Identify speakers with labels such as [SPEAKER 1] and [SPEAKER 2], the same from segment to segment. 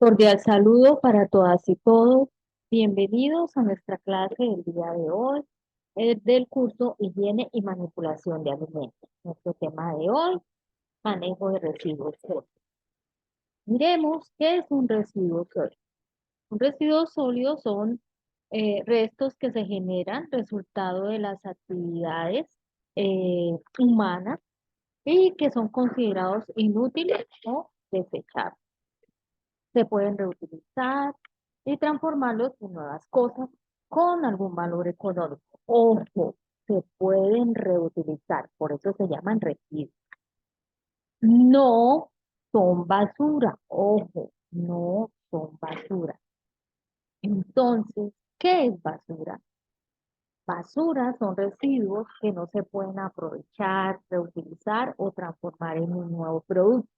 [SPEAKER 1] Cordial saludo para todas y todos. Bienvenidos a nuestra clase del día de hoy del curso Higiene y Manipulación de Alimentos. Nuestro tema de hoy, manejo de residuos sólidos. Miremos qué es un residuo sólido. Un residuo sólido son restos que se generan resultado de las actividades humanas y que son considerados inútiles o desechables. Se pueden reutilizar y transformarlos en nuevas cosas con algún valor económico. Ojo, se pueden reutilizar, por eso se llaman residuos. No son basura, ojo, no son basura. Entonces, ¿qué es basura? Basura son residuos que no se pueden aprovechar, reutilizar o transformar en un nuevo producto.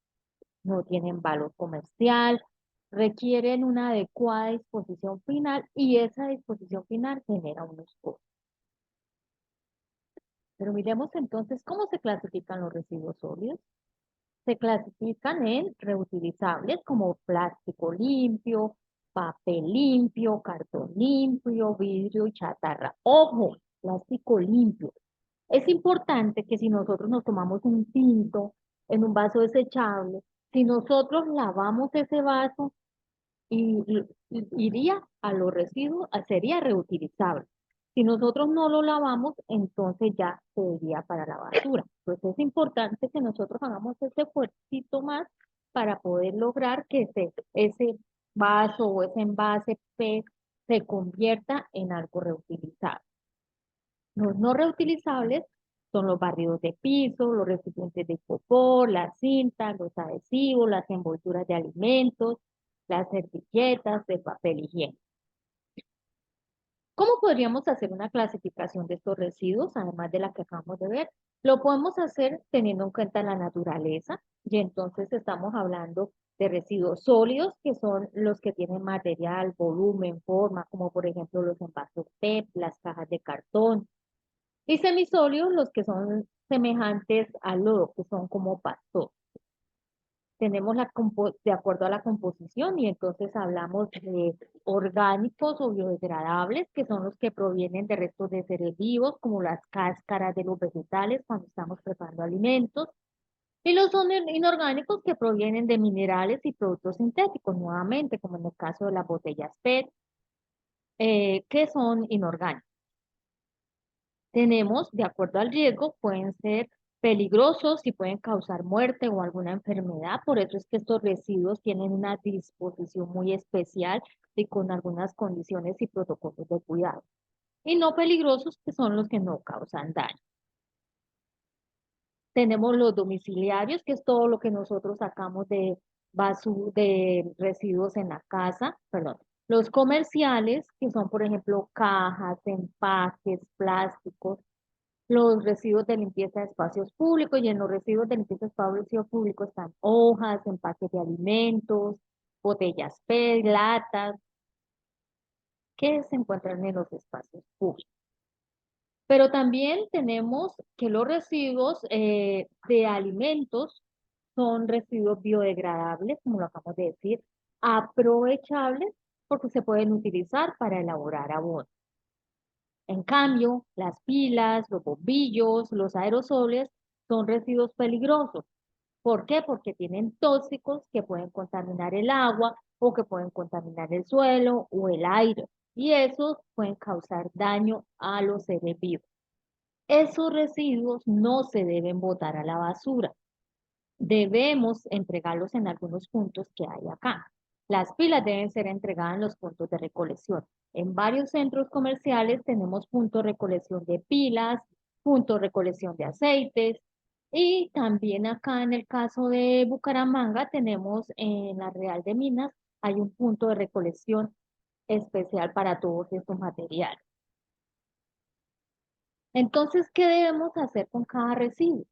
[SPEAKER 1] No tienen valor comercial, requieren una adecuada disposición final y esa disposición final genera unos costos. Pero miremos entonces cómo se clasifican los residuos sólidos. Se clasifican en reutilizables como plástico limpio, papel limpio, cartón limpio, vidrio y chatarra. Ojo, plástico limpio. Es importante que si nosotros nos tomamos un tinto en un vaso desechable, si nosotros lavamos ese vaso, iría a los residuos, sería reutilizable. Si nosotros no lo lavamos, entonces ya se iría para la basura. Entonces es importante que nosotros hagamos ese esfuercito más para poder lograr que ese vaso o ese envase PET se convierta en algo reutilizable. Los no reutilizables son los barridos de piso, los recipientes de popó, las cintas, los adhesivos, las envolturas de alimentos, las servilletas de papel higiénico. ¿Cómo podríamos hacer una clasificación de estos residuos, además de la que acabamos de ver? Lo podemos hacer teniendo en cuenta la naturaleza, y entonces estamos hablando de residuos sólidos, que son los que tienen material, volumen, forma, como por ejemplo los envases PET, las cajas de cartón, y semisólidos, los que son semejantes al lodo, que son como pastos. Tenemos de acuerdo a la composición y entonces hablamos de orgánicos o biodegradables, que son los que provienen de restos de seres vivos, como las cáscaras de los vegetales cuando estamos preparando alimentos. Y los son inorgánicos que provienen de minerales y productos sintéticos, nuevamente, como en el caso de las botellas PET, que son inorgánicos. Tenemos, de acuerdo al riesgo, pueden ser peligrosos y pueden causar muerte o alguna enfermedad. Por eso es que estos residuos tienen una disposición muy especial y con algunas condiciones y protocolos de cuidado. Y no peligrosos, que son los que no causan daño. Tenemos los domiciliarios, que es todo lo que nosotros sacamos de de residuos en la casa, perdón. Los comerciales, que son, por ejemplo, cajas, empaques, plásticos, los residuos de limpieza de espacios públicos, y en los residuos de limpieza de espacios públicos están hojas, empaques de alimentos, botellas PET, latas, que se encuentran en los espacios públicos. Pero también tenemos que los residuos de alimentos son residuos biodegradables, como lo acabamos de decir, aprovechables porque se pueden utilizar para elaborar abono. En cambio, las pilas, los bombillos, los aerosoles son residuos peligrosos. ¿Por qué? Porque tienen tóxicos que pueden contaminar el agua o que pueden contaminar el suelo o el aire. Y esos pueden causar daño a los seres vivos. Esos residuos no se deben botar a la basura. Debemos entregarlos en algunos puntos que hay acá. Las pilas deben ser entregadas en los puntos de recolección. En varios centros comerciales tenemos puntos de recolección de pilas, puntos de recolección de aceites, y también acá en el caso de Bucaramanga tenemos en la Real de Minas, hay un punto de recolección especial para todos estos materiales. Entonces, ¿qué debemos hacer con cada residuo?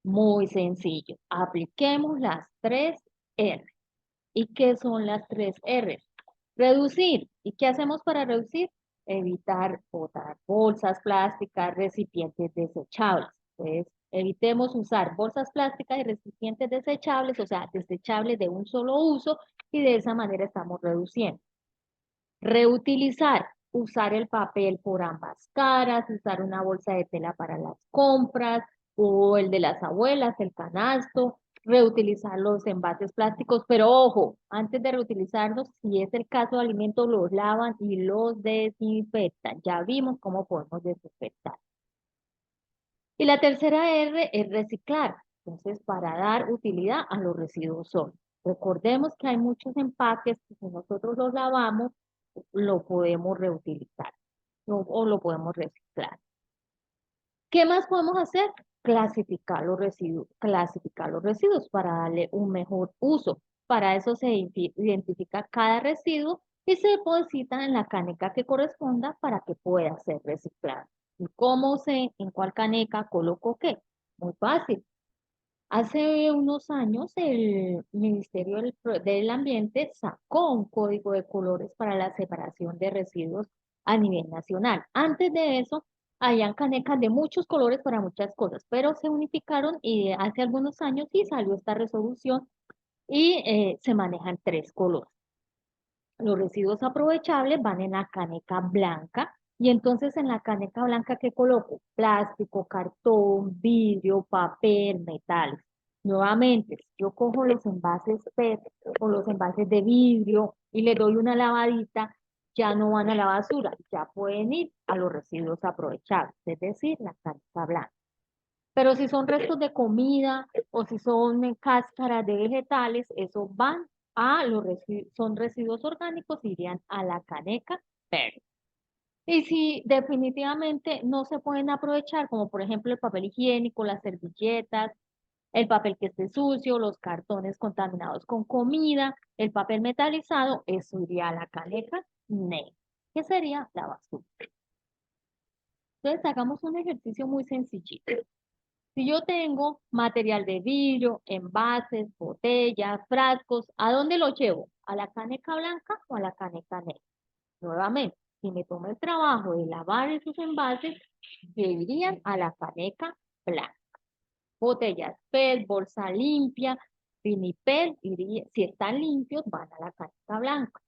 [SPEAKER 1] Muy sencillo. Apliquemos las 3 R. ¿Y qué son las 3 R? Reducir. ¿Y qué hacemos para reducir? Evitar botar bolsas plásticas, recipientes desechables. Entonces, evitemos usar bolsas plásticas y recipientes desechables, o sea, desechables de un solo uso, y de esa manera estamos reduciendo. Reutilizar, usar el papel por ambas caras, usar una bolsa de tela para las compras o el de las abuelas, el canasto, reutilizar los envases plásticos, pero ojo, antes de reutilizarlos, si es el caso de alimentos, los lavan y los desinfectan. Ya vimos cómo podemos desinfectar. Y la tercera R es reciclar. Entonces, para dar utilidad a los residuos sólidos. Recordemos que hay muchos empaques que si nosotros los lavamos, lo podemos reutilizar o lo podemos reciclar. ¿Qué más podemos hacer? Clasificar los residuos para darle un mejor uso. Para eso se identifica cada residuo y se deposita en la caneca que corresponda para que pueda ser reciclado. ¿Y cómo sé en cuál caneca coloco qué? Muy fácil. Hace unos años el Ministerio del Ambiente sacó un código de colores para la separación de residuos a nivel nacional. Antes de eso, habían canecas de muchos colores para muchas cosas, pero se unificaron y hace algunos años sí salió esta resolución y se manejan tres colores. Los residuos aprovechables van en la caneca blanca y entonces en la caneca blanca ¿qué coloco? Plástico, cartón, vidrio, papel, metales. Nuevamente, si yo cojo los envases PET o los envases de vidrio y le doy una lavadita, ya no van a la basura, ya pueden ir a los residuos aprovechables, es decir, la caneca blanca. Pero si son restos de comida o si son cáscaras de vegetales, eso van a los residuos, son residuos orgánicos, irían a la caneca verde. Y si definitivamente no se pueden aprovechar, como por ejemplo el papel higiénico, las servilletas, el papel que esté sucio, los cartones contaminados con comida, el papel metalizado, eso iría a la caneca negra, que sería la basura. Entonces hagamos un ejercicio muy sencillito. Si yo tengo material de vidrio, envases, botellas, frascos, ¿a dónde lo llevo? ¿A la caneca blanca o a la caneca negra? Nuevamente, si me tomo el trabajo de lavar esos envases, irían a la caneca blanca. Botellas PET, bolsa limpia, vinipel, si están limpios, van a la caneca blanca.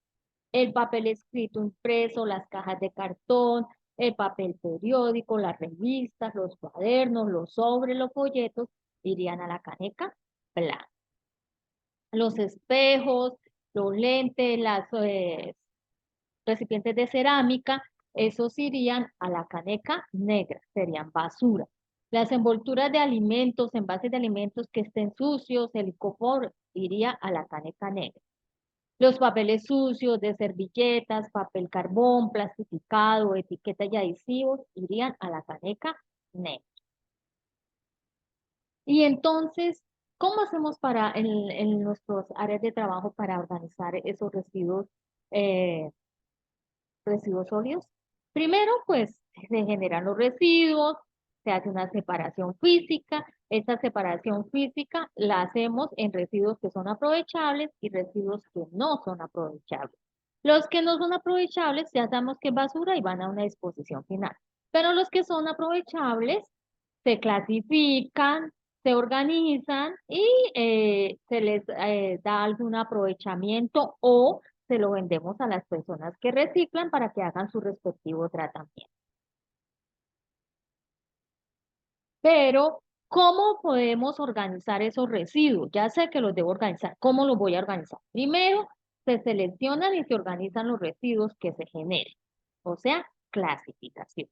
[SPEAKER 1] El papel escrito impreso, las cajas de cartón, el papel periódico, las revistas, los cuadernos, los sobres, los folletos, irían a la caneca blanca. Los espejos, los lentes, las recipientes de cerámica, esos irían a la caneca negra, serían basura. Las envolturas de alimentos, envases de alimentos que estén sucios, el licopor, iría a la caneca negra. Los papeles sucios de servilletas, papel carbón, plastificado, etiquetas y adhesivos irían a la caneca negra. Y entonces, ¿cómo hacemos para en nuestras áreas de trabajo para organizar esos eh, residuos sólidos? Primero, pues se generan los residuos, se hace una separación física. Esta separación física la hacemos en residuos que son aprovechables y residuos que no son aprovechables. Los que no son aprovechables ya sabemos que es basura y van a una disposición final. Pero los que son aprovechables se clasifican, se organizan y se les da algún aprovechamiento o se lo vendemos a las personas que reciclan para que hagan su respectivo tratamiento. Pero, ¿cómo podemos organizar esos residuos? Ya sé que los debo organizar. ¿Cómo los voy a organizar? Primero, se seleccionan y se organizan los residuos que se generen, o sea, clasificación.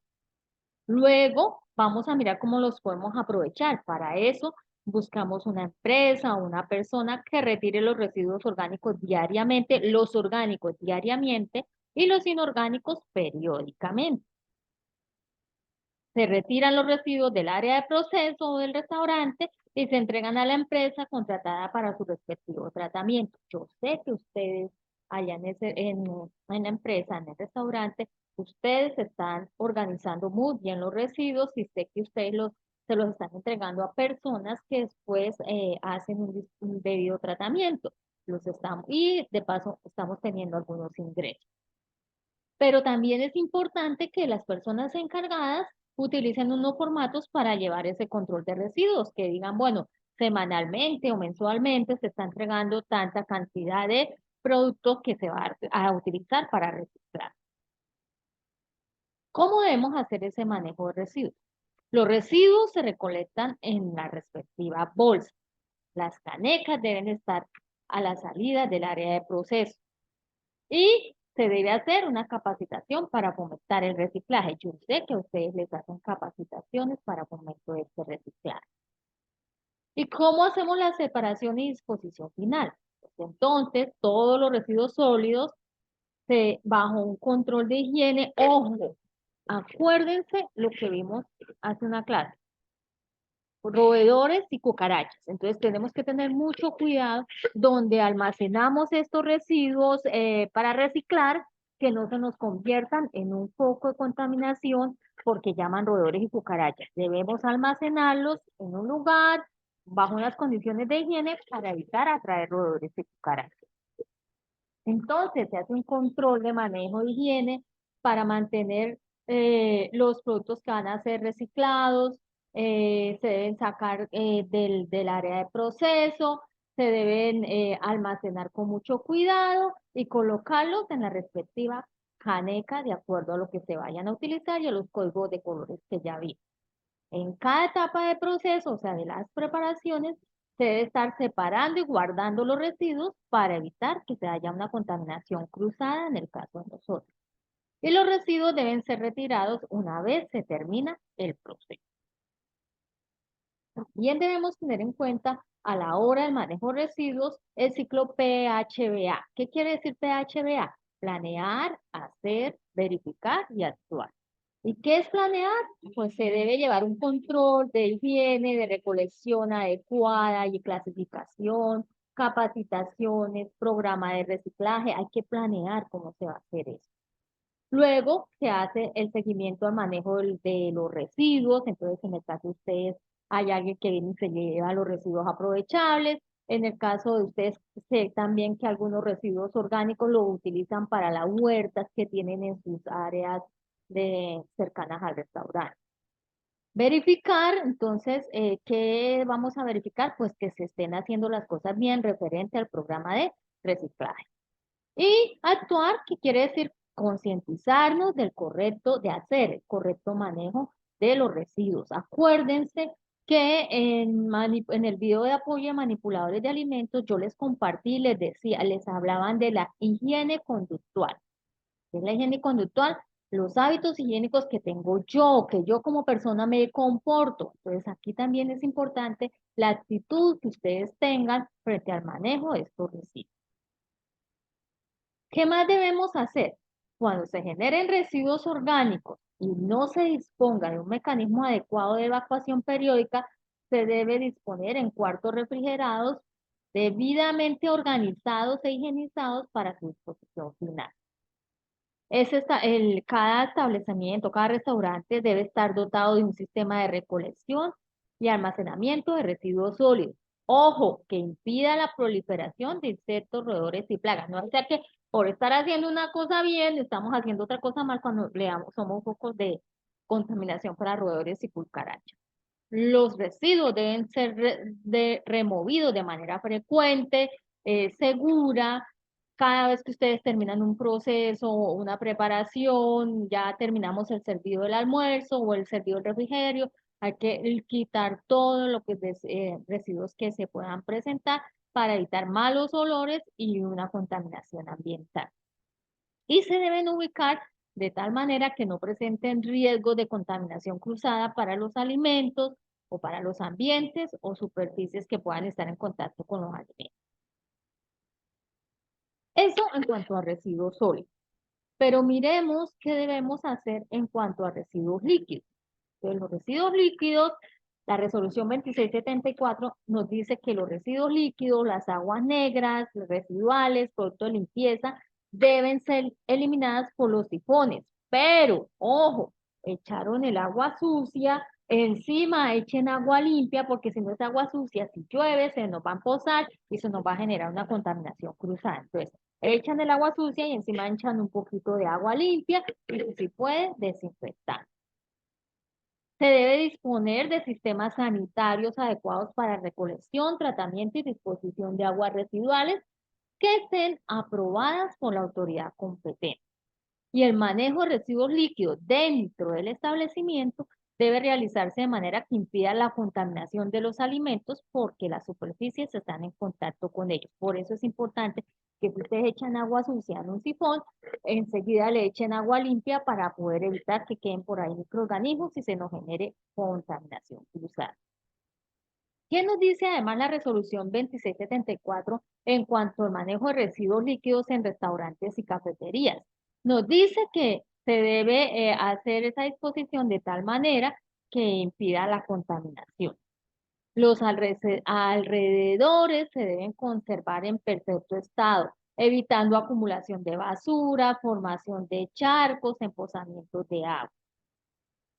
[SPEAKER 1] Luego, vamos a mirar cómo los podemos aprovechar. Para eso, buscamos una empresa o una persona que retire los residuos orgánicos diariamente, los orgánicos diariamente y los inorgánicos periódicamente. Se retiran los residuos del área de proceso o del restaurante y se entregan a la empresa contratada para su respectivo tratamiento. Yo sé que ustedes allá en la empresa, en el restaurante, ustedes están organizando muy bien los residuos y sé que ustedes se los están entregando a personas que después hacen un debido tratamiento. Y de paso estamos teniendo algunos ingresos. Pero también es importante que las personas encargadas utilicen unos formatos para llevar ese control de residuos, que digan, bueno, semanalmente o mensualmente se está entregando tanta cantidad de producto que se va a utilizar para reciclar. ¿Cómo debemos hacer ese manejo de residuos? Los residuos se recolectan en la respectiva bolsa. Las canecas deben estar a la salida del área de proceso. Y se debe hacer una capacitación para fomentar el reciclaje. Yo sé que a ustedes les hacen capacitaciones para fomentar este reciclaje. ¿Y cómo hacemos la separación y disposición final? Pues entonces, todos los residuos sólidos bajo un control de higiene. Ojo, acuérdense lo que vimos hace una clase. Roedores y cucarachas. Entonces tenemos que tener mucho cuidado donde almacenamos estos residuos para reciclar, que no se nos conviertan en un foco de contaminación porque llaman roedores y cucarachas. Debemos almacenarlos en un lugar bajo unas condiciones de higiene para evitar atraer roedores y cucarachas. Entonces se hace un control de manejo de higiene para mantener los productos que van a ser reciclados, se deben sacar del área de proceso, se deben almacenar con mucho cuidado y colocarlos en la respectiva caneca de acuerdo a lo que se vayan a utilizar y a los códigos de colores que ya vi. En cada etapa de proceso, o sea, de las preparaciones, se debe estar separando y guardando los residuos para evitar que se haya una contaminación cruzada en el caso de nosotros. Y los residuos deben ser retirados una vez se termina el proceso. También debemos tener en cuenta a la hora del manejo de residuos el ciclo PHBA. ¿Qué quiere decir PHBA? Planear, hacer, verificar y actuar. ¿Y qué es planear? Pues se debe llevar un control de higiene, de recolección adecuada y clasificación, capacitaciones, programa de reciclaje. Hay que planear cómo se va a hacer eso. Luego se hace el seguimiento al manejo de los residuos. Entonces, en el caso de ustedes, hay alguien que viene y se lleva los residuos aprovechables. En el caso de ustedes, sé también que algunos residuos orgánicos los utilizan para las huertas que tienen en sus áreas cercanas al restaurante. Verificar, entonces, ¿qué vamos a verificar? Pues que se estén haciendo las cosas bien referente al programa de reciclaje. Y actuar, ¿qué quiere decir? Concientizarnos del correcto, de hacer el correcto manejo de los residuos. Acuérdense que en el video de apoyo a manipuladores de alimentos yo les compartí, les decía, les hablaban de la higiene conductual. ¿Qué es la higiene conductual? Los hábitos higiénicos que tengo yo, que yo como persona me comporto. Entonces aquí también es importante la actitud que ustedes tengan frente al manejo de estos residuos. ¿Qué más debemos hacer? Cuando se generen residuos orgánicos y no se disponga de un mecanismo adecuado de evacuación periódica, se debe disponer en cuartos refrigerados debidamente organizados e higienizados para su disposición final. Cada establecimiento, cada restaurante debe estar dotado de un sistema de recolección y almacenamiento de residuos sólidos. Ojo, que impida la proliferación de insectos, roedores y plagas. No sea que por estar haciendo una cosa bien, estamos haciendo otra cosa mal cuando somos focos de contaminación para roedores y cucarachas. Los residuos deben ser removidos de manera frecuente, segura. Cada vez que ustedes terminan un proceso o una preparación, ya terminamos el servido del almuerzo o el servido del refrigerio, hay que quitar todo lo que es residuos que se puedan presentar para evitar malos olores y una contaminación ambiental. Y se deben ubicar de tal manera que no presenten riesgos de contaminación cruzada para los alimentos o para los ambientes o superficies que puedan estar en contacto con los alimentos. Eso en cuanto a residuos sólidos. Pero miremos qué debemos hacer en cuanto a residuos líquidos. Entonces, los residuos líquidos, la resolución 2674 nos dice que los residuos líquidos, las aguas negras, los residuales, productos de limpieza, deben ser eliminadas por los sifones. Pero, ojo, echaron el agua sucia, encima echen agua limpia, porque si no es agua sucia, si llueve, se nos va a emposar y se nos va a generar una contaminación cruzada. Entonces, echan el agua sucia y encima echan un poquito de agua limpia y si puede, desinfectar. Se debe disponer de sistemas sanitarios adecuados para recolección, tratamiento y disposición de aguas residuales. que estén aprobadas por la autoridad competente. Y el manejo de residuos líquidos dentro del establecimiento debe realizarse de manera que impida la contaminación de los alimentos porque las superficies están en contacto con ellos. Por eso es importante que si ustedes echan agua sucia en un sifón, enseguida le echen agua limpia para poder evitar que queden por ahí microorganismos y se nos genere contaminación cruzada. ¿Qué nos dice además la resolución 2674 en cuanto al manejo de residuos líquidos en restaurantes y cafeterías? Nos dice que se debe hacer esa disposición de tal manera que impida la contaminación. Los alrededores se deben conservar en perfecto estado, evitando acumulación de basura, formación de charcos, emposamientos de agua.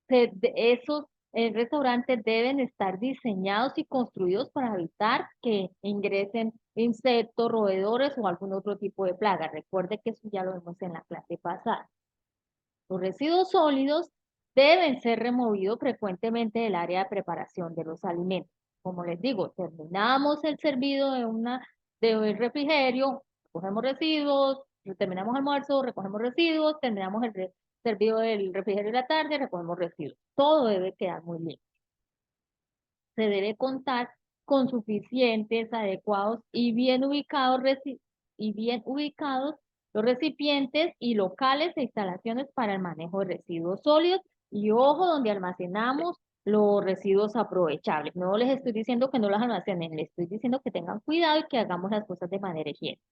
[SPEAKER 1] Esos restaurantes deben estar diseñados y construidos para evitar que ingresen insectos, roedores o algún otro tipo de plaga. Recuerde que eso ya lo vimos en la clase pasada. Los residuos sólidos deben ser removidos frecuentemente del área de preparación de los alimentos. Como les digo, terminamos el servido de un refrigerio, recogemos residuos, terminamos almuerzo, recogemos residuos, terminamos el servido del refrigerio de la tarde, recogemos residuos. Todo debe quedar muy limpio. Se debe contar con suficientes, adecuados y bien ubicados los recipientes y locales e instalaciones para el manejo de residuos sólidos y ojo donde almacenamos los residuos aprovechables. No les estoy diciendo que no los almacenen, les estoy diciendo que tengan cuidado y que hagamos las cosas de manera higiénica.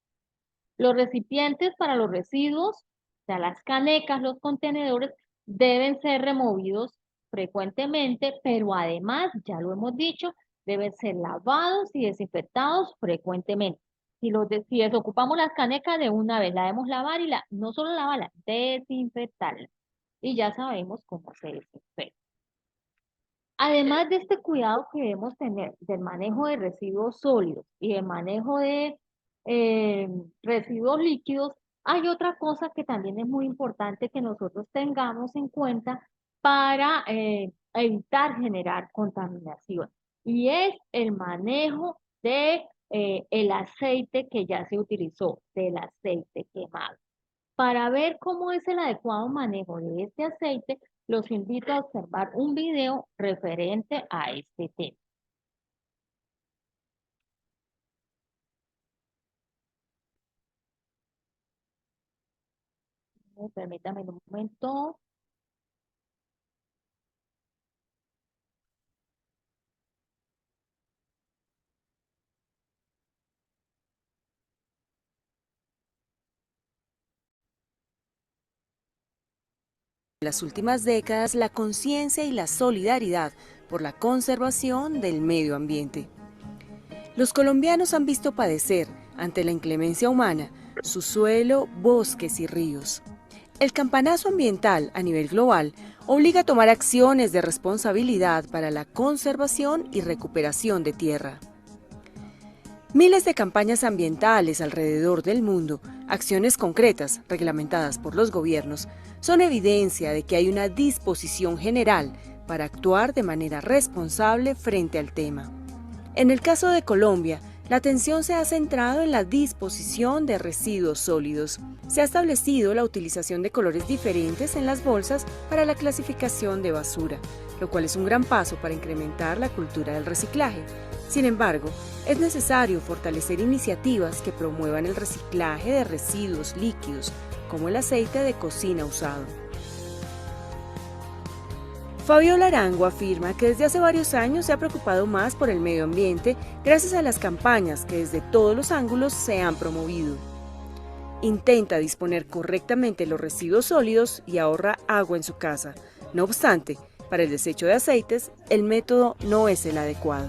[SPEAKER 1] Los recipientes para los residuos, o sea, las canecas, los contenedores, deben ser removidos frecuentemente, pero además, ya lo hemos dicho, deben ser lavados y desinfectados frecuentemente. Si desocupamos las canecas de una vez, la debemos lavar y no solo lavarla, desinfectarla. Y ya sabemos cómo se desinfecta. Además de este cuidado que debemos tener del manejo de residuos sólidos y del manejo de residuos líquidos, hay otra cosa que también es muy importante que nosotros tengamos en cuenta para evitar generar contaminación y es el manejo de el aceite que ya se utilizó, del aceite quemado. Para ver cómo es el adecuado manejo de este aceite, los invito a observar un video referente a este tema. Permítame un momento.
[SPEAKER 2] En las últimas décadas, la conciencia y la solidaridad por la conservación del medio ambiente. Los colombianos han visto padecer, ante la inclemencia humana, su suelo, bosques y ríos. El campanazo ambiental a nivel global obliga a tomar acciones de responsabilidad para la conservación y recuperación de tierra. Miles de campañas ambientales alrededor del mundo, acciones concretas reglamentadas por los gobiernos, son evidencia de que hay una disposición general para actuar de manera responsable frente al tema. En el caso de Colombia, la atención se ha centrado en la disposición de residuos sólidos. Se ha establecido la utilización de colores diferentes en las bolsas para la clasificación de basura, lo cual es un gran paso para incrementar la cultura del reciclaje. Sin embargo, es necesario fortalecer iniciativas que promuevan el reciclaje de residuos líquidos, como el aceite de cocina usado. Fabiola Arango afirma que desde hace varios años se ha preocupado más por el medio ambiente gracias a las campañas que desde todos los ángulos se han promovido. Intenta disponer correctamente los residuos sólidos y ahorra agua en su casa. No obstante, para el desecho de aceites, el método no es el adecuado.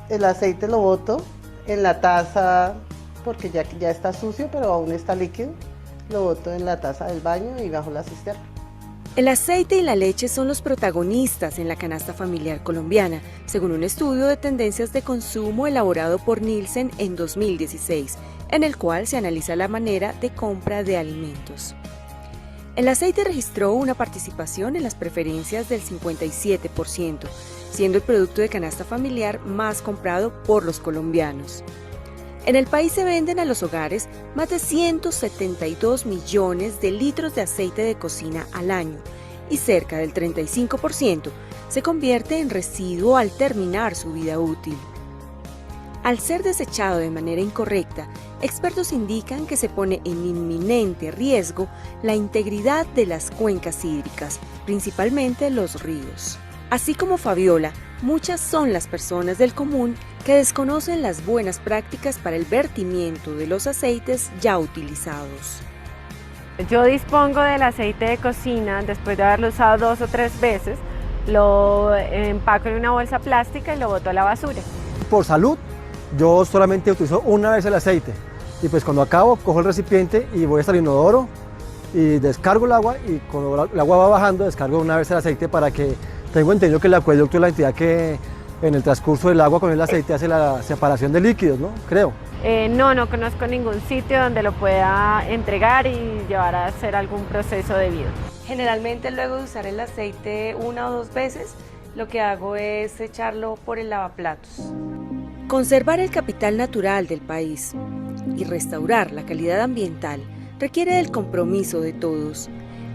[SPEAKER 3] El aceite lo boto en la taza porque ya está sucio, pero aún está líquido. Lo boto en la taza del baño y bajo la cisterna.
[SPEAKER 2] El aceite y la leche son los protagonistas en la canasta familiar colombiana, según un estudio de tendencias de consumo elaborado por Nielsen en 2016, en el cual se analiza la manera de compra de alimentos. El aceite registró una participación en las preferencias del 57%, siendo el producto de canasta familiar más comprado por los colombianos. En el país se venden a los hogares más de 172 millones de litros de aceite de cocina al año y cerca del 35% se convierte en residuo al terminar su vida útil. Al ser desechado de manera incorrecta, expertos indican que se pone en inminente riesgo la integridad de las cuencas hídricas, principalmente los ríos. Así como Fabiola, muchas son las personas del común que desconocen las buenas prácticas para el vertimiento de los aceites ya utilizados.
[SPEAKER 4] Yo dispongo del aceite de cocina después de haberlo usado 2 o 3 veces, lo empaco en una bolsa plástica y lo boto a la basura.
[SPEAKER 5] Por salud, yo solamente utilizo una vez el aceite y pues cuando acabo cojo el recipiente y voy hasta el inodoro y descargo el agua y cuando el agua va bajando descargo una vez el aceite para que tengo entendido que el acueducto es la entidad que en el transcurso del agua con el aceite hace la separación de líquidos, ¿no? Creo.
[SPEAKER 4] No conozco ningún sitio donde lo pueda entregar y llevar a hacer algún proceso debido.
[SPEAKER 2] Generalmente luego de usar el aceite 1 o 2 veces, lo que hago es echarlo por el lavaplatos. Conservar el capital natural del país y restaurar la calidad ambiental requiere del compromiso de todos.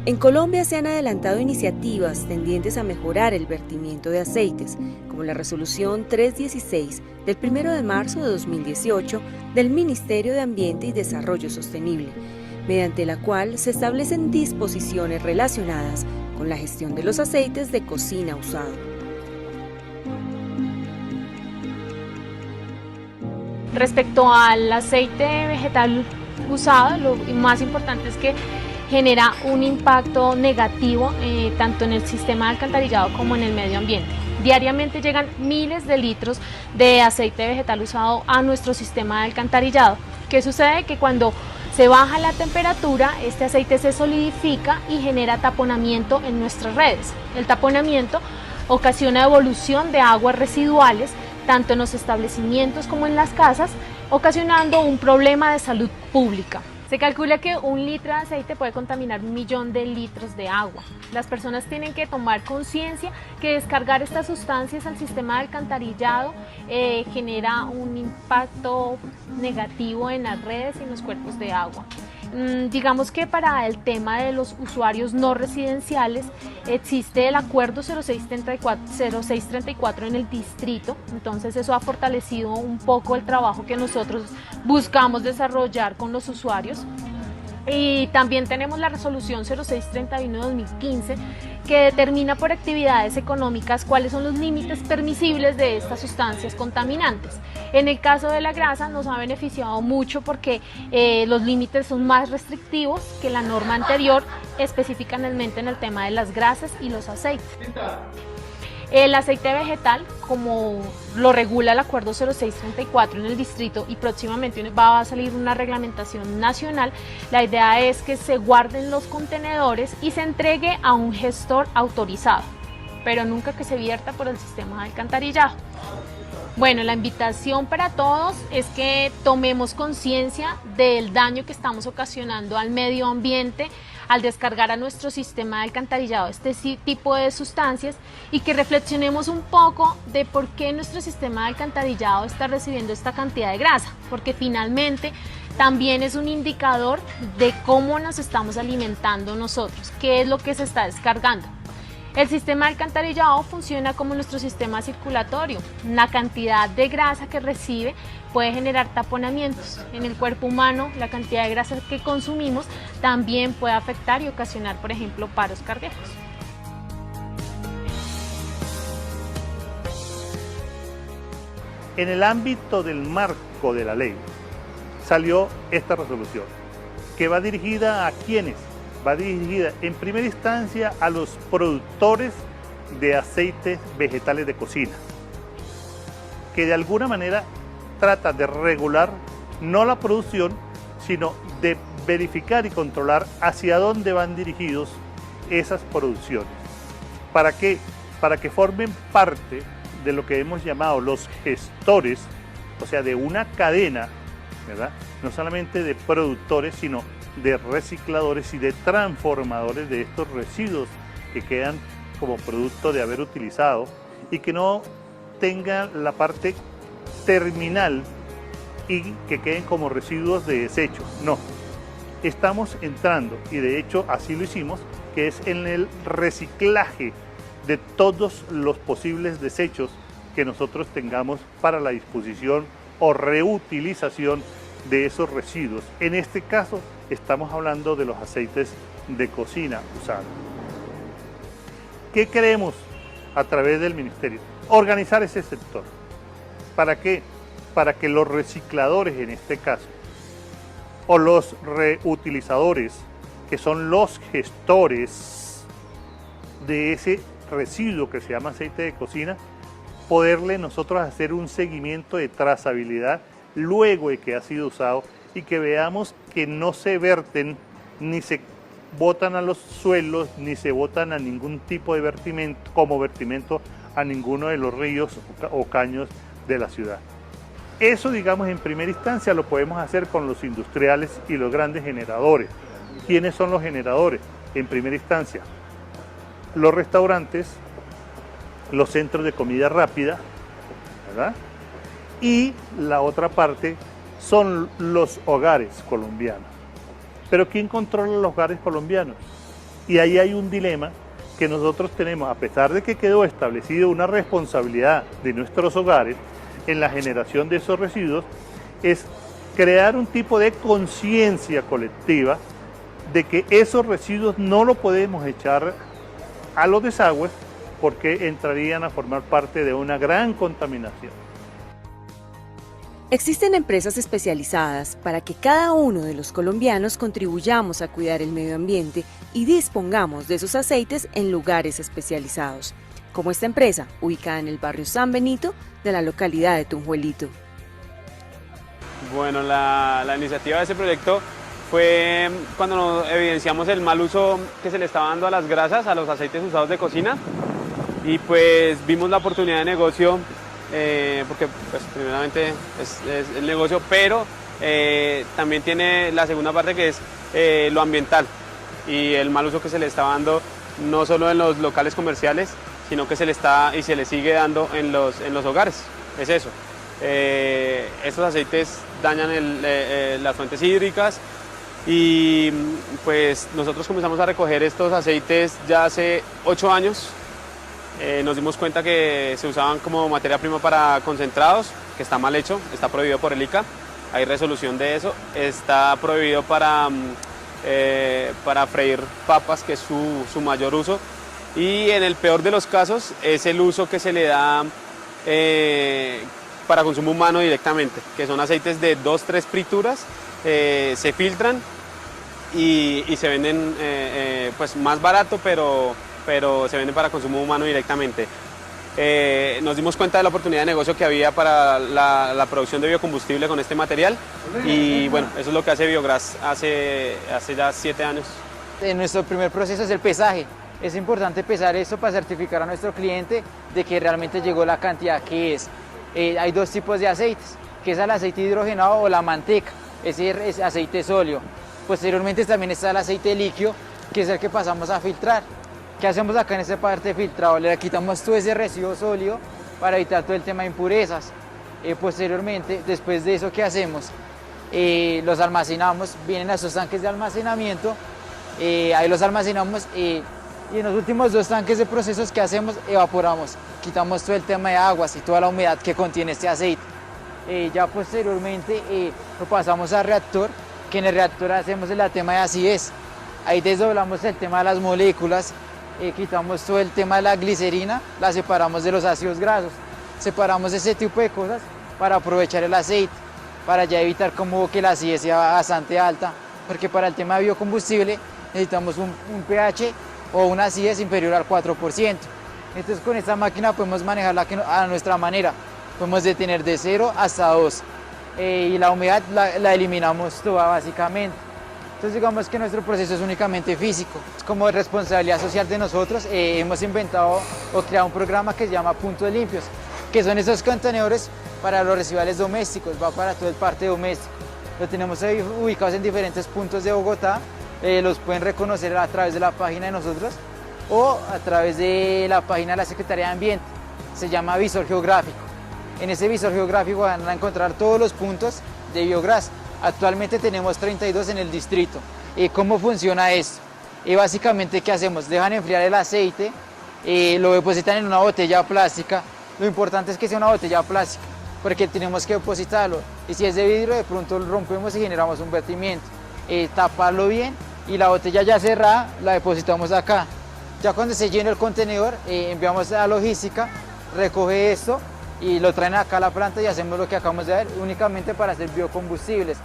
[SPEAKER 2] En Colombia se han adelantado iniciativas tendientes a mejorar el vertimiento de aceites, como la Resolución 316 del 1 de marzo de 2018 del Ministerio de Ambiente y Desarrollo Sostenible, mediante la cual se establecen disposiciones relacionadas con la gestión de los aceites de cocina usados.
[SPEAKER 6] Respecto al aceite vegetal usado, lo más importante es que genera un impacto negativo tanto en el sistema de alcantarillado como en el medio ambiente. Diariamente llegan miles de litros de aceite vegetal usado a nuestro sistema de alcantarillado. ¿Qué sucede? Que cuando se baja la temperatura, este aceite se solidifica y genera taponamiento en nuestras redes. El taponamiento ocasiona evolución de aguas residuales tanto en los establecimientos como en las casas, ocasionando un problema de salud pública. Se calcula que 1 litro de aceite puede contaminar 1 millón de litros de agua. Las personas tienen que tomar conciencia que descargar estas sustancias al sistema de alcantarillado genera un impacto negativo en las redes y en los cuerpos de agua. Digamos que para el tema de los usuarios no residenciales existe el acuerdo 0634 en el distrito, entonces eso ha fortalecido un poco el trabajo que nosotros buscamos desarrollar con los usuarios. Y también tenemos la resolución 0631-2015 que determina por actividades económicas cuáles son los límites permisibles de estas sustancias contaminantes. En el caso de la grasa nos ha beneficiado mucho porque los límites son más restrictivos que la norma anterior, específicamente en el tema de las grasas y los aceites. El aceite vegetal, como lo regula el acuerdo 0634 en el distrito y próximamente va a salir una reglamentación nacional, la idea es que se guarden los contenedores y se entregue a un gestor autorizado, pero nunca que se vierta por el sistema de alcantarillado. Bueno, la invitación para todos es que tomemos conciencia del daño que estamos ocasionando al medio ambiente al descargar a nuestro sistema de alcantarillado este tipo de sustancias y que reflexionemos un poco de por qué nuestro sistema de alcantarillado está recibiendo esta cantidad de grasa, porque finalmente también es un indicador de cómo nos estamos alimentando nosotros, qué es lo que se está descargando. El sistema de alcantarillado funciona como nuestro sistema circulatorio. La cantidad de grasa que recibe puede generar taponamientos. En el cuerpo humano, la cantidad de grasa que consumimos también puede afectar y ocasionar, por ejemplo, paros cardíacos.
[SPEAKER 7] En el ámbito del marco de la ley salió esta resolución, que va dirigida a ¿quiénes? Va dirigida en primera instancia a los productores de aceites vegetales de cocina, que de alguna manera trata de regular no la producción, sino de verificar y controlar hacia dónde van dirigidos esas producciones. ¿Para qué? Para que formen parte de lo que hemos llamado los gestores, o sea, de una cadena, ¿verdad? No solamente de productores, sino de recicladores y de transformadores de estos residuos que quedan como producto de haber utilizado y que no tengan la parte terminal y que queden como residuos de desecho. No, estamos entrando, y de hecho así lo hicimos, que es en el reciclaje de todos los posibles desechos que nosotros tengamos para la disposición o reutilización de esos residuos. En este caso estamos hablando de los aceites de cocina usados. ¿Qué queremos a través del ministerio? Organizar ese sector. ¿Para qué? Para que los recicladores en este caso, o los reutilizadores, que son los gestores de ese residuo que se llama aceite de cocina, poderle nosotros hacer un seguimiento de trazabilidad luego de que ha sido usado y que veamos que no se verten ni se botan a los suelos ni se botan a ningún tipo de vertimiento, como vertimiento a ninguno de los ríos o caños de la ciudad. Eso, digamos, en primera instancia lo podemos hacer con los industriales y los grandes generadores. ¿Quiénes son los generadores? En primera instancia, los restaurantes, los centros de comida rápida, ¿verdad? Y la otra parte son los hogares colombianos. Pero ¿quién controla los hogares colombianos? Y ahí hay un dilema que nosotros tenemos, a pesar de que quedó establecido una responsabilidad de nuestros hogares en la generación de esos residuos, es crear un tipo de conciencia colectiva de que esos residuos no los podemos echar a los desagües porque entrarían a formar parte de una gran contaminación.
[SPEAKER 2] Existen empresas especializadas para que cada uno de los colombianos contribuyamos a cuidar el medio ambiente y dispongamos de esos aceites en lugares especializados, como esta empresa, ubicada en el barrio San Benito de la localidad de Tunjuelito.
[SPEAKER 8] Bueno, la iniciativa de ese proyecto fue cuando nos evidenciamos el mal uso que se le estaba dando a las grasas, a los aceites usados de cocina, y pues vimos la oportunidad de negocio, porque pues primeramente es el negocio, pero también tiene la segunda parte que es lo ambiental y el mal uso que se le estaba dando no solo en los locales comerciales, sino que se le sigue dando en los hogares. Es eso. Estos aceites dañan las fuentes hídricas y pues nosotros comenzamos a recoger estos aceites ya hace 8 años. Nos dimos cuenta que se usaban como materia prima para concentrados, que está mal hecho, está prohibido por el ICA, hay resolución de eso, está prohibido para freír papas, que es su mayor uso, y en el peor de los casos es el uso que se le da para consumo humano directamente, que son aceites de 2-3 frituras, se filtran y se venden pues más barato, pero se venden para consumo humano directamente. Nos dimos cuenta de la oportunidad de negocio que había para la producción de biocombustible con este material y bueno, eso es lo que hace Biogras hace ya 7 años.
[SPEAKER 9] Nuestro primer proceso es el pesaje. Es importante pesar esto para certificar a nuestro cliente de que realmente llegó la cantidad que es. Hay 2 tipos de aceites, que es el aceite hidrogenado o la manteca, ese es aceite sólido. Posteriormente también está el aceite líquido, que es el que pasamos a filtrar. ¿Qué hacemos acá en esta parte de filtrado? Le quitamos todo ese residuo sólido para evitar todo el tema de impurezas. Posteriormente, después de eso, ¿qué hacemos? Los almacenamos, vienen a esos tanques de almacenamiento, ahí los almacenamos y en los últimos 2 tanques de procesos que hacemos, evaporamos, quitamos todo el tema de aguas y toda la humedad que contiene este aceite. Ya posteriormente lo pasamos al reactor, que en el reactor hacemos el tema de acidez. Ahí desdoblamos el tema de las moléculas, quitamos todo el tema de la glicerina, la separamos de los ácidos grasos, separamos ese tipo de cosas para aprovechar el aceite, para ya evitar como que la acidez sea bastante alta, porque para el tema de biocombustible necesitamos un pH o una acidez inferior al 4%. Entonces con esta máquina podemos manejarla a nuestra manera, podemos detener de 0 hasta 2 y la humedad la eliminamos toda básicamente. Entonces digamos que nuestro proceso es únicamente físico. Como responsabilidad social de nosotros hemos inventado o creado un programa que se llama Puntos Limpios, que son esos contenedores para los residuales domésticos, va para todo el parque doméstico. Lo tenemos ahí ubicados en diferentes puntos de Bogotá, los pueden reconocer a través de la página de nosotros o a través de la página de la Secretaría de Ambiente. se llama visor geográfico. En ese visor geográfico van a encontrar todos los puntos de biogras. Actualmente tenemos 32 en el distrito. ¿Cómo funciona esto? Básicamente, ¿qué hacemos? Dejan enfriar el aceite, lo depositan en una botella plástica. Lo importante es que sea una botella plástica, porque tenemos que depositarlo. Y si es de vidrio, de pronto lo rompemos y generamos un vertimiento. Taparlo bien y la botella ya cerrada la depositamos acá. Ya cuando se llene el contenedor, enviamos a la logística, recoge esto y lo traen acá a la planta y hacemos lo que acabamos de ver, únicamente para hacer biocombustibles.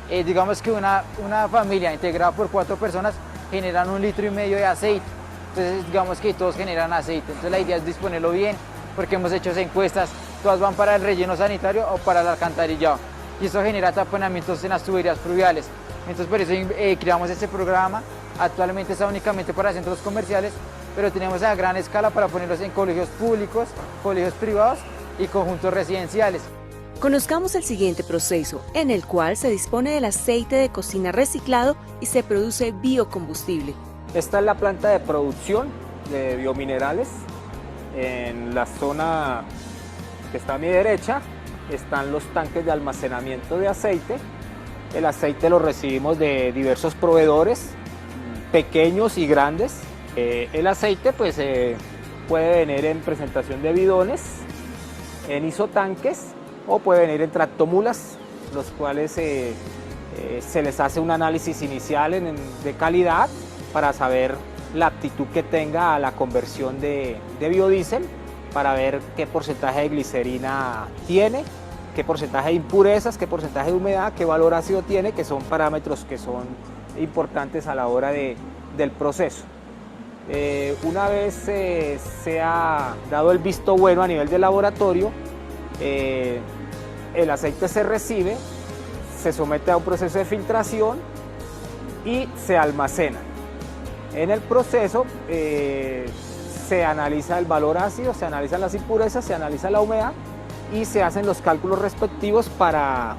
[SPEAKER 9] Digamos que una familia integrada por 4 personas generan 1,5 litros de aceite. Entonces digamos que todos generan aceite. Entonces la idea es disponerlo bien, porque hemos hecho encuestas, todas van para el relleno sanitario o para el alcantarillado. Y eso genera taponamientos en las tuberías fluviales. Entonces por eso creamos este programa. Actualmente está únicamente para centros comerciales, pero tenemos a gran escala para ponerlos en colegios públicos, colegios privados y conjuntos residenciales.
[SPEAKER 2] Conozcamos el siguiente proceso, en el cual se dispone del aceite de cocina reciclado y se produce biocombustible.
[SPEAKER 10] Esta es la planta de producción de biominerales. En la zona que está a mi derecha están los tanques de almacenamiento de aceite. El aceite lo recibimos de diversos proveedores, pequeños y grandes. El aceite pues, puede venir en presentación de bidones, en isotanques, o puede venir en tractomulas, los cuales se les hace un análisis inicial de calidad para saber la aptitud que tenga a la conversión de biodiesel, para ver qué porcentaje de glicerina tiene, qué porcentaje de impurezas, qué porcentaje de humedad, qué valor ácido tiene, que son parámetros que son importantes a la hora del proceso. Una vez se ha dado el visto bueno a nivel de laboratorio, el aceite se recibe, se somete a un proceso de filtración y se almacena. En el proceso se analiza el valor ácido, se analizan las impurezas, se analiza la humedad y se hacen los cálculos respectivos para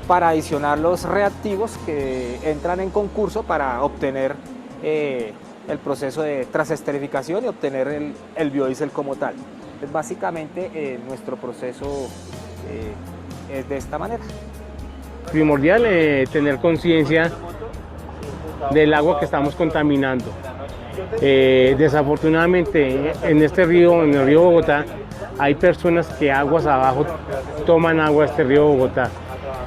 [SPEAKER 10] adicionar los reactivos que entran en concurso para obtener el proceso de transesterificación y obtener el biodiesel como tal. Básicamente nuestro proceso es de esta manera.
[SPEAKER 11] Primordial tener conciencia del agua que estamos contaminando. Desafortunadamente en este río, en el río Bogotá, hay personas que aguas abajo toman agua de este río Bogotá.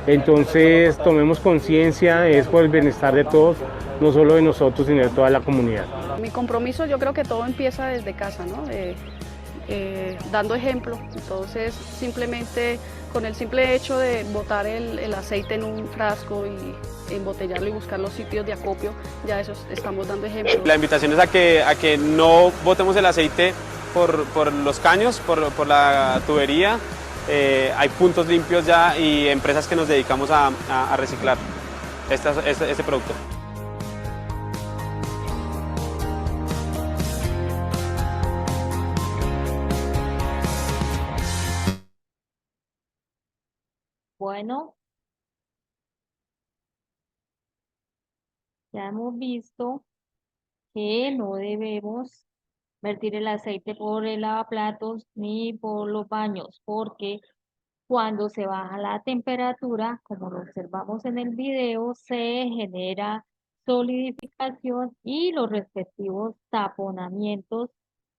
[SPEAKER 11] Entonces tomemos conciencia, es por el bienestar de todos, no solo de nosotros, sino de toda la comunidad.
[SPEAKER 12] Mi compromiso, yo creo que todo empieza desde casa, ¿no? Dando ejemplo. Entonces simplemente con el simple hecho de botar el aceite en un frasco y embotellarlo y buscar los sitios de acopio, ya eso estamos dando ejemplo.
[SPEAKER 8] La invitación es a que no botemos el aceite por los caños, por la tubería. Hay puntos limpios ya y empresas que nos dedicamos a reciclar este producto.
[SPEAKER 1] Bueno, ya hemos visto que no debemos vertir el aceite por el lavaplatos ni por los baños, porque cuando se baja la temperatura, como lo observamos en el video, se genera solidificación y los respectivos taponamientos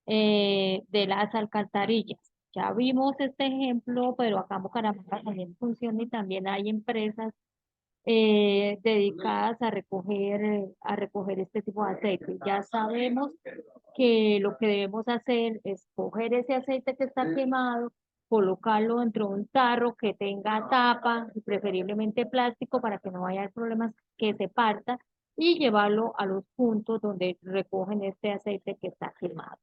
[SPEAKER 1] de las alcantarillas. Ya vimos este ejemplo, pero acá en Bucaramanga también funciona y también hay empresas dedicadas a recoger este tipo de aceite. Ya sabemos que lo que debemos hacer es coger ese aceite que está quemado, colocarlo dentro de un tarro que tenga tapa, preferiblemente plástico para que no vaya problemas que se parta, y llevarlo a los puntos donde recogen este aceite que está quemado.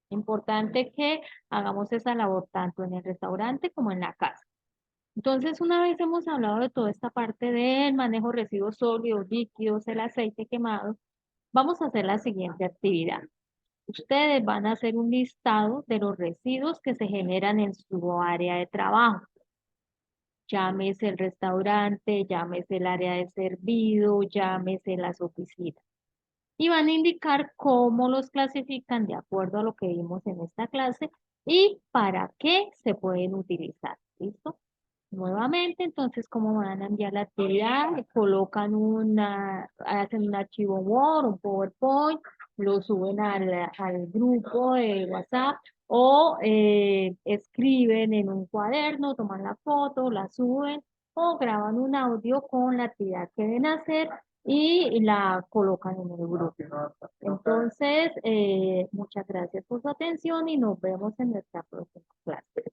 [SPEAKER 1] Importante que hagamos esa labor tanto en el restaurante como en la casa. Entonces, una vez hemos hablado de toda esta parte del manejo de residuos sólidos, líquidos, el aceite quemado, vamos a hacer la siguiente actividad. Ustedes van a hacer un listado de los residuos que se generan en su área de trabajo. Llámese el restaurante, llámese el área de servido, llámese las oficinas. Y van a indicar cómo los clasifican de acuerdo a lo que vimos en esta clase y para qué se pueden utilizar. ¿Listo? Nuevamente, entonces, ¿cómo van a enviar la actividad? Colocan hacen un archivo Word, un PowerPoint, lo suben al grupo de WhatsApp o escriben en un cuaderno, toman la foto, la suben o graban un audio con la actividad que deben hacer y la colocan en el grupo. Entonces, muchas gracias por su atención y nos vemos en nuestra próxima clase.